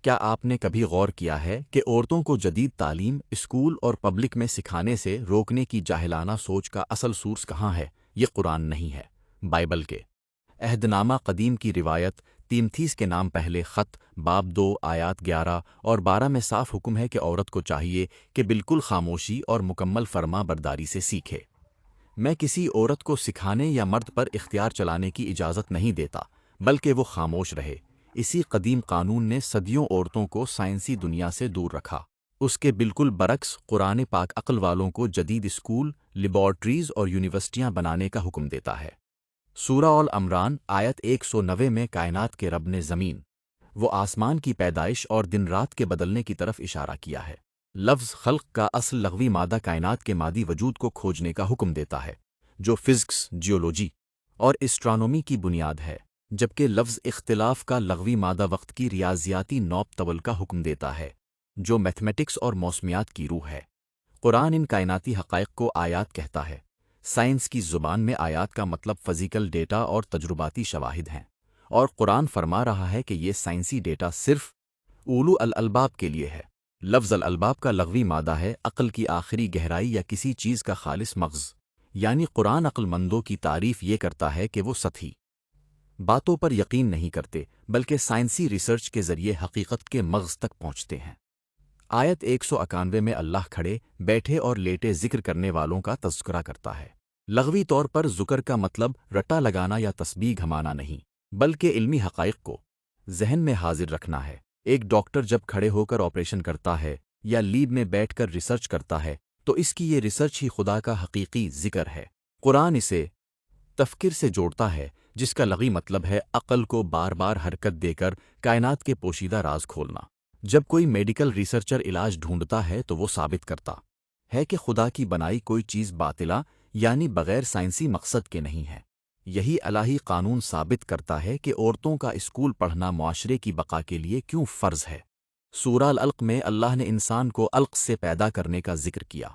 کیا آپ نے کبھی غور کیا ہے کہ عورتوں کو جدید تعلیم اسکول اور پبلک میں سکھانے سے روکنے کی جاہلانہ سوچ کا اصل سورس کہاں ہے؟ یہ قرآن نہیں ہے، بائبل کے عہد نامہ قدیم کی روایت تیمتھیس کے نام پہلے خط باب 2 آیات 11 اور 12 میں صاف حکم ہے کہ عورت کو چاہیے کہ بالکل خاموشی اور مکمل فرما برداری سے سیکھے۔ میں کسی عورت کو سکھانے یا مرد پر اختیار چلانے کی اجازت نہیں دیتا، بلکہ وہ خاموش رہے۔ اسی قدیم قانون نے صدیوں عورتوں کو سائنسی دنیا سے دور رکھا۔ اس کے بالکل برعکس قرآن پاک عقل والوں کو جدید اسکول، لیبارٹریز اور یونیورسٹیاں بنانے کا حکم دیتا ہے۔ سورہ العمران آیت 190 میں کائنات کے رب نے زمین وہ آسمان کی پیدائش اور دن رات کے بدلنے کی طرف اشارہ کیا ہے۔ لفظ خلق کا اصل لغوی مادہ کائنات کے مادی وجود کو کھوجنے کا حکم دیتا ہے، جو فزکس، جیولوجی اور اسٹرانومی کی بنیاد ہے، جبکہ لفظ اختلاف کا لغوی مادہ وقت کی ریاضیاتی نوب طول کا حکم دیتا ہے، جو میتھمیٹکس اور موسمیات کی روح ہے۔ قرآن ان کائناتی حقائق کو آیات کہتا ہے۔ سائنس کی زبان میں آیات کا مطلب فزیکل ڈیٹا اور تجرباتی شواہد ہیں، اور قرآن فرما رہا ہے کہ یہ سائنسی ڈیٹا صرف اولو الالباب کے لیے ہے۔ لفظ الالباب کا لغوی مادہ ہے عقل کی آخری گہرائی یا کسی چیز کا خالص مغز، یعنی قرآن عقل مندوں کی تعریف یہ کرتا ہے کہ وہ سطحی باتوں پر یقین نہیں کرتے، بلکہ سائنسی ریسرچ کے ذریعے حقیقت کے مغز تک پہنچتے ہیں۔ آیت 191 میں اللہ کھڑے، بیٹھے اور لیٹے ذکر کرنے والوں کا تذکرہ کرتا ہے۔ لغوی طور پر ذکر کا مطلب رٹا لگانا یا تسبیح گھمانا نہیں، بلکہ علمی حقائق کو ذہن میں حاضر رکھنا ہے۔ ایک ڈاکٹر جب کھڑے ہو کر آپریشن کرتا ہے یا لیب میں بیٹھ کر ریسرچ کرتا ہے تو اس کی یہ ریسرچ ہی خدا کا حقیقی ذکر ہے۔ قرآن اسے تفکر سے جوڑتا ہے، جس کا لغوی مطلب ہے عقل کو بار بار حرکت دے کر کائنات کے پوشیدہ راز کھولنا۔ جب کوئی میڈیکل ریسرچر علاج ڈھونڈتا ہے تو وہ ثابت کرتا ہے کہ خدا کی بنائی کوئی چیز باطلہ یعنی بغیر سائنسی مقصد کے نہیں ہے۔ یہی الہی قانون ثابت کرتا ہے کہ عورتوں کا اسکول پڑھنا معاشرے کی بقا کے لیے کیوں فرض ہے۔ سورہ العلق میں اللہ نے انسان کو علق سے پیدا کرنے کا ذکر کیا۔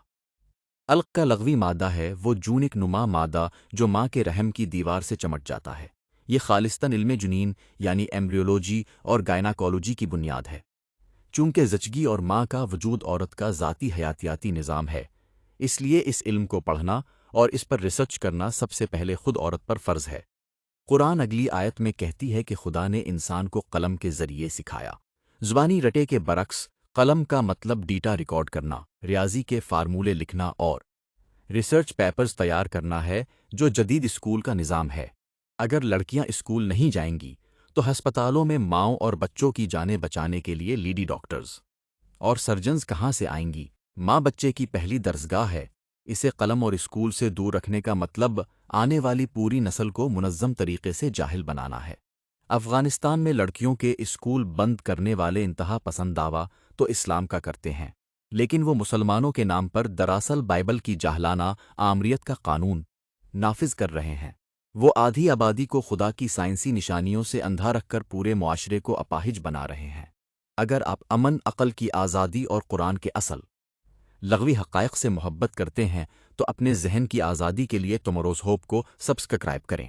علق کا لغوی مادہ ہے وہ جونک نما مادہ جو ماں کے رحم کی دیوار سے چمٹ جاتا ہے۔ یہ خالصتاً علم جنین یعنی ایمبریولوجی اور گائناکولوجی کی بنیاد ہے۔ چونکہ زچگی اور ماں کا وجود عورت کا ذاتی حیاتیاتی نظام ہے، اس لیے اس علم کو پڑھنا اور اس پر ریسرچ کرنا سب سے پہلے خود عورت پر فرض ہے۔ قرآن اگلی آیت میں کہتی ہے کہ خدا نے انسان کو قلم کے ذریعے سکھایا۔ زبانی رٹے کے برعکس قلم کا مطلب ڈیٹا ریکارڈ کرنا، ریاضی کے فارمولے لکھنا اور ریسرچ پیپرز تیار کرنا ہے، جو جدید اسکول کا نظام ہے۔ اگر لڑکیاں اسکول نہیں جائیں گی تو ہسپتالوں میں ماؤں اور بچوں کی جانیں بچانے کے لیے لیڈی ڈاکٹرز اور سرجنز کہاں سے آئیں گی؟ ماں بچے کی پہلی درسگاہ ہے۔ اسے قلم اور اسکول سے دور رکھنے کا مطلب آنے والی پوری نسل کو منظم طریقے سے جاہل بنانا ہے۔ افغانستان میں لڑکیوں کے اسکول بند کرنے والے انتہا پسند دعویٰ تو اسلام کا کرتے ہیں، لیکن وہ مسلمانوں کے نام پر دراصل بائبل کی جاہلانہ آمریت کا قانون نافذ کر رہے ہیں۔ وہ آدھی آبادی کو خدا کی سائنسی نشانیوں سے اندھا رکھ کر پورے معاشرے کو اپاہج بنا رہے ہیں۔ اگر آپ امن، عقل کی آزادی اور قرآن کے اصل لغوی حقائق سے محبت کرتے ہیں تو اپنے ذہن کی آزادی کے لیے ٹماروز ہوپ کو سبسکرائب کریں۔